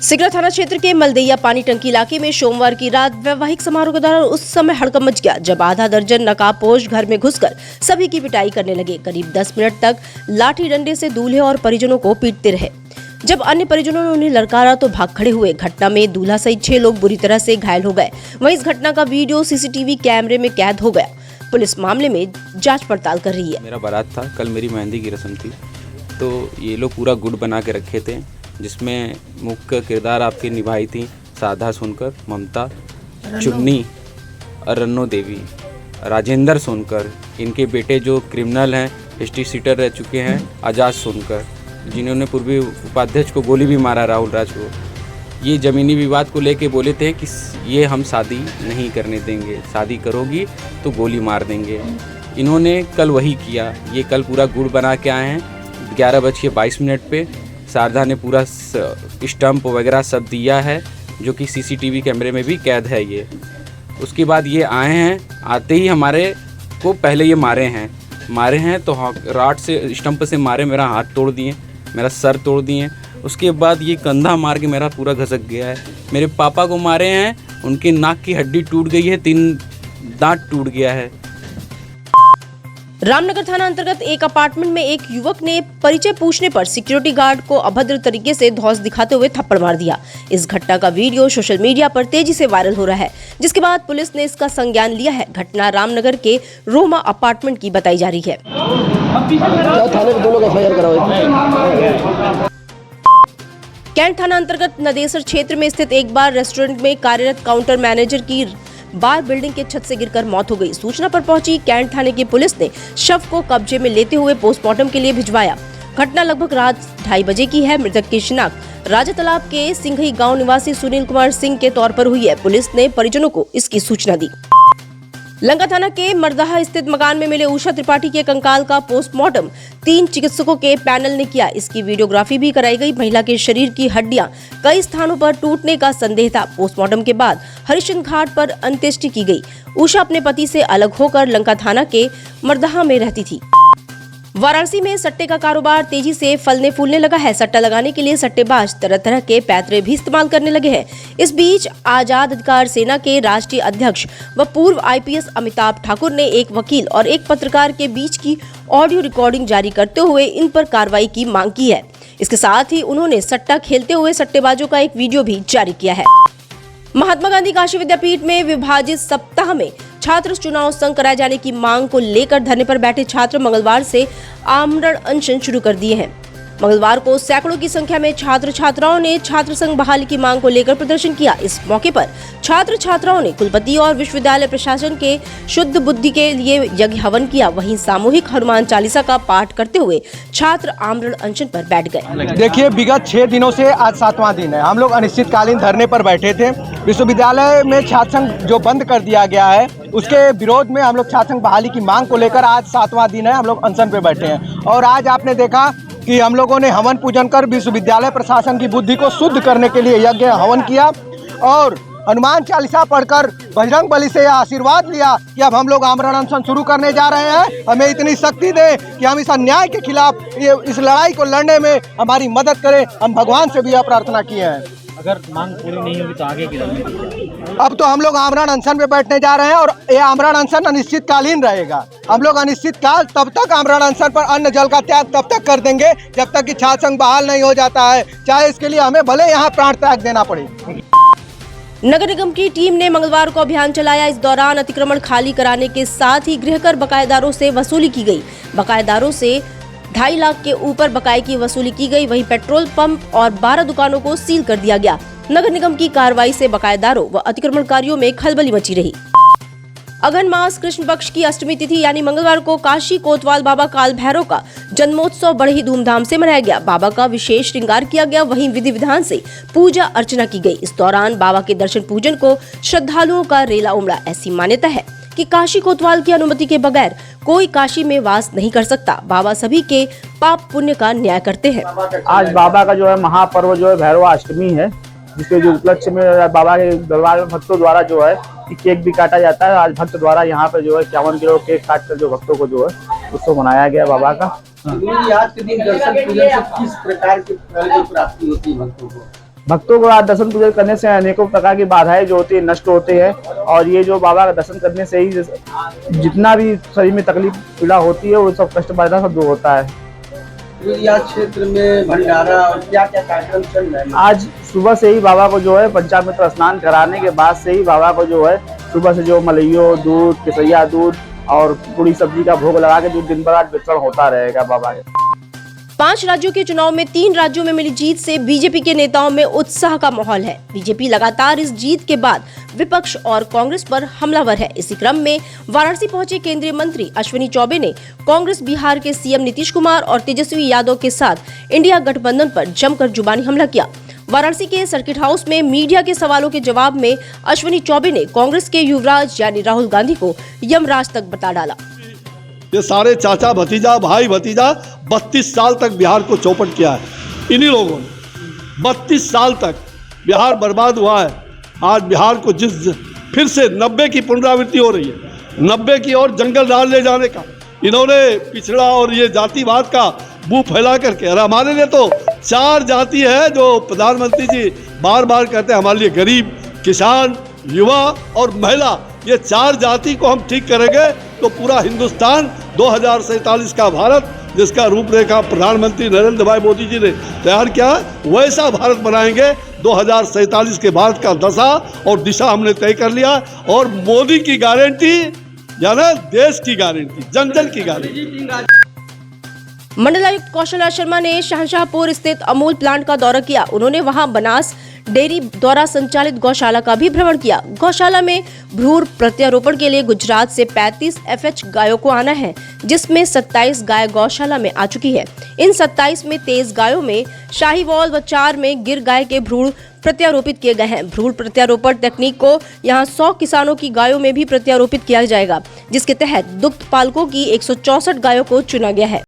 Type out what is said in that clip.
सिगरा थाना क्षेत्र के मलदैया पानी टंकी इलाके में सोमवार की रात वैवाहिक समारोह के दौरान उस समय हड़कंप मच गया जब आधा दर्जन नकाबपोश घर में घुसकर सभी की पिटाई करने लगे। करीब 10 मिनट तक लाठी डंडे से दूल्हे और परिजनों को पीटते रहे। जब अन्य परिजनों ने उन्हें ललकारा तो भाग खड़े हुए। घटना में दूल्हा सहित 6 लोग बुरी तरह से घायल हो गए। वहीं इस घटना का वीडियो सीसीटीवी कैमरे में कैद हो गया। पुलिस मामले में जांच पड़ताल कर रही है। मेरा बारात था, कल मेरी मेहंदी की रस्म थी, तो ये लोग पूरा गुड़ बना के रखे थे, जिसमें मुख्य किरदार आपकी निभाई थी साधा सोनकर, ममता, चुन्नी और रन्नो देवी, राजेंद्र सोनकर, इनके बेटे जो क्रिमिनल हैं, हिस्ट्री सीटर रह चुके हैं, आजाद सोनकर, जिन्होंने पूर्वी उपाध्यक्ष को गोली भी मारा राहुल राज को। ये ज़मीनी विवाद को लेके बोले थे कि ये हम शादी नहीं करने देंगे, शादी करोगी तो गोली मार देंगे। इन्होंने कल वही किया। ये कल पूरा गुड़ बना के आए हैं 11:22 पे। शारदा ने पूरा स्टंप वगैरह सब दिया है, जो कि सीसीटीवी कैमरे में भी कैद है ये। उसके बाद ये आए हैं, आते ही हमारे को पहले ये मारे हैं तो राड से स्टंप से मारे, मेरा हाथ तोड़ दिए, मेरा सर तोड़ दिए। उसके बाद ये कंधा मार के मेरा पूरा घसक गया है। मेरे पापा को मारे हैं, उनके नाक की हड्डी टूट गई है, 3 दांत टूट गया है। रामनगर थाना अंतर्गत एक अपार्टमेंट में एक युवक ने परिचय पूछने पर सिक्योरिटी गार्ड को अभद्र तरीके से धौंस दिखाते हुए थप्पड़ मार दिया। इस घटना का वीडियो सोशल मीडिया पर तेजी से वायरल हो रहा है, जिसके बाद पुलिस ने इसका संज्ञान लिया है। घटना रामनगर के रोमा अपार्टमेंट की बताई जा रही है। कैंट थाना अंतर्गत नदेसर क्षेत्र में स्थित एक बार रेस्टोरेंट में कार्यरत काउंटर मैनेजर की बार बिल्डिंग के छत से गिरकर मौत हो गई। सूचना पर पहुंची कैंट थाने की पुलिस ने शव को कब्जे में लेते हुए पोस्टमार्टम के लिए भिजवाया। घटना लगभग रात 2:30 बजे की है। मृतक की शिनाख्त राजा तालाब के सिंघई गांव निवासी सुनील कुमार सिंह के तौर पर हुई है। पुलिस ने परिजनों को इसकी सूचना दी। लंका थाना के मरदाहा स्थित मकान में मिले उषा त्रिपाठी के कंकाल का पोस्टमार्टम 3 चिकित्सकों के पैनल ने किया। इसकी वीडियोग्राफी भी कराई गई। महिला के शरीर की हड्डियां कई स्थानों पर टूटने का संदेह था। पोस्टमार्टम के बाद हरिश्चंद्र घाट पर अंत्येष्टि की गई। उषा अपने पति से अलग होकर लंका थाना के मरदाहा में रहती थी। वाराणसी में सट्टे का कारोबार तेजी से फलने फूलने लगा है। सट्टा लगाने के लिए सट्टेबाज तरह तरह के पैतरे भी इस्तेमाल करने लगे हैं। इस बीच आजाद अधिकार सेना के राष्ट्रीय अध्यक्ष व पूर्व आईपीएस अमिताभ ठाकुर ने एक वकील और एक पत्रकार के बीच की ऑडियो रिकॉर्डिंग जारी करते हुए इन पर कार्रवाई की मांग की है। इसके साथ ही उन्होंने सट्टा खेलते हुए सट्टेबाजों का एक वीडियो भी जारी किया है। महात्मा गांधी काशी विद्यापीठ में विभाजित सप्ताह में छात्र चुनाव संघ कराए जाने की मांग को लेकर धरने पर बैठे छात्र मंगलवार से आमरण अनशन शुरू कर दिए हैं। मंगलवार को सैकड़ों की संख्या में छात्र छात्राओं ने छात्र संघ बहाली की मांग को लेकर प्रदर्शन किया। इस मौके पर छात्र छात्राओं ने कुलपति और विश्वविद्यालय प्रशासन के शुद्ध बुद्धि के लिए यज्ञ हवन किया। वहीं सामूहिक हनुमान चालीसा का पाठ करते हुए छात्र आमरण अनशन पर बैठ गए। देखिए, विगत 6 दिनों से आज 7वां दिन है। हम लोग अनिश्चितकालीन धरने पर बैठे थे। विश्वविद्यालय में छात्र संघ जो बंद कर दिया गया है, उसके विरोध में हम लोग छात्र संघ बहाली की मांग को लेकर आज 7वां दिन है, हम लोग अनशन पे बैठे हैं। और आज आपने देखा कि हम लोगों ने हवन पूजन कर विश्वविद्यालय प्रशासन की बुद्धि को शुद्ध करने के लिए यज्ञ हवन किया और हनुमान चालीसा पढ़कर बजरंग बली से आशीर्वाद लिया कि अब हम लोग आमरण अनशन शुरू करने जा रहे हैं। हमें इतनी शक्ति दे कि हम इस अन्याय के खिलाफ इस लड़ाई को लड़ने में हमारी मदद करें। हम भगवान से भी यह प्रार्थना किए हैं। अगर मांग पूरी नहीं होगी तो आगे की रणनीति? अब तो हम लोग आमरण अनशन पे बैठने जा रहे हैं और ये आमरण अनशन अनिश्चितकालीन रहेगा। हम लोग अनिश्चितकाल तब तक आमरण अनशन पर अन्न जल का त्याग तब तक कर देंगे जब तक कि छात्र संघ बहाल नहीं हो जाता है, चाहे इसके लिए हमें भले यहाँ प्राण त्याग देना पड़े। नगर निगम की टीम ने मंगलवार को अभियान चलाया। इस दौरान अतिक्रमण खाली कराने के साथ ही गृहकर बकायेदारों से वसूली की गई। बकायेदारों से 2.5 लाख के ऊपर बकाये की वसूली की गई। वहीं पेट्रोल पंप और 12 दुकानों को सील कर दिया गया। नगर निगम की कार्रवाई से बकायेदारों व अतिक्रमणकारियों में खलबली मची रही। अघन मास कृष्ण पक्ष की अष्टमी तिथि यानी मंगलवार को काशी कोतवाल बाबा काल भैरव का जन्मोत्सव बड़े ही धूमधाम से मनाया गया। बाबा का विशेष श्रृंगार किया गया। वहीं विधि विधान से पूजा अर्चना की गई। इस दौरान बाबा के दर्शन पूजन को श्रद्धालुओं का रेला उमड़ा। ऐसी मान्यता है कि काशी कोतवाल की अनुमति के बगैर कोई काशी में वास नहीं कर सकता। बाबा सभी के पाप पुण्य का न्याय करते हैं। आज बाबा का जो है महापर्व जो है भैरवाष्टमी है, जिसके जो उपलक्ष्य में बाबा के दरबार में भक्तों द्वारा जो है केक भी काटा जाता है। आज भक्त द्वारा यहाँ पे जो है 51 किलो केक काट कर जो भक्तों को जो है उसको मनाया गया बाबा का। आज के दिन दर्शन पूजन से किस प्रकार की प्राप्ति होती है भक्तों को? भक्तों को आज दर्शन पूजन करने से अनेकों प्रकार की बाधाएं जो होती है नष्ट होते हैं, और ये जो बाबा का दर्शन करने से ही जितना भी शरीर में तकलीफ पीड़ा होती है वो सब कष्ट बाधा सब दूर होता है। यहाँ क्षेत्र में भंडारा और क्या क्या कार्यक्रम चल रहे हैं? आज सुबह से ही बाबा को जो है पंचामृत स्नान कराने के बाद से ही बाबा को जो है सुबह से जो मलइयो दूध, केसैया दूध और पूरी सब्जी का भोग लगा के जो दिन भर आज वितरण होता रहेगा बाबा के। 5 राज्यों के चुनाव में 3 राज्यों में मिली जीत से बीजेपी के नेताओं में उत्साह का माहौल है। बीजेपी लगातार इस जीत के बाद विपक्ष और कांग्रेस पर हमलावर है। इसी क्रम में वाराणसी पहुंचे केंद्रीय मंत्री अश्विनी चौबे ने कांग्रेस बिहार के सीएम नीतीश कुमार और तेजस्वी यादव के साथ इंडिया गठबंधन पर जमकर जुबानी हमला किया। वाराणसी के सर्किट हाउस में मीडिया के सवालों के जवाब में अश्विनी चौबे ने कांग्रेस के युवराज यानी राहुल गांधी को यमराज तक बता डाला। ये सारे चाचा भतीजा भाई भतीजा 32 साल तक बिहार को चौपट किया है इन्हीं लोगों ने। 32 साल तक बिहार बर्बाद हुआ है। आज बिहार को फिर से 90 की पुनरावृत्ति हो रही है, 90 की और जंगल राज ले जाने का इन्होंने पिछड़ा और ये जातिवाद का मुंह फैला करके। और हमारे लिए तो 4 जाति है जो प्रधानमंत्री जी बार बार कहते हैं हमारे लिए गरीब, किसान, युवा और महिला, ये 4 जाति को हम ठीक करेंगे तो पूरा हिंदुस्तान 2047 का भारत जिसका रूपरेखा प्रधानमंत्री नरेंद्र भाई मोदी जी ने तैयार किया वैसा भारत बनाएंगे। 2047 के भारत का दशा और दिशा हमने तय कर लिया और मोदी की गारंटी यानी देश की गारंटी, जन जन की गारंटी। मंडलायुक्त कौशल्या शर्मा ने शहंशाहपुर स्थित अमूल प्लांट का दौरा किया। उन्होंने वहां बनास डेयरी द्वारा संचालित गौशाला का भी भ्रमण किया। गौशाला में भ्रूण प्रत्यारोपण के लिए गुजरात से 35 FH गायों को आना है, जिसमें 27 गाय गौशाला में आ चुकी है। इन 27 में 23 गायों में शाहीवाल व 4 में गिर गाय के भ्रूण प्रत्यारोपित किए गए हैं। भ्रूण प्रत्यारोपण तकनीक को यहां 100 किसानों की गायों में भी प्रत्यारोपित किया जाएगा, जिसके तहत दुग्ध पालकों की 164 गायों को चुना गया है।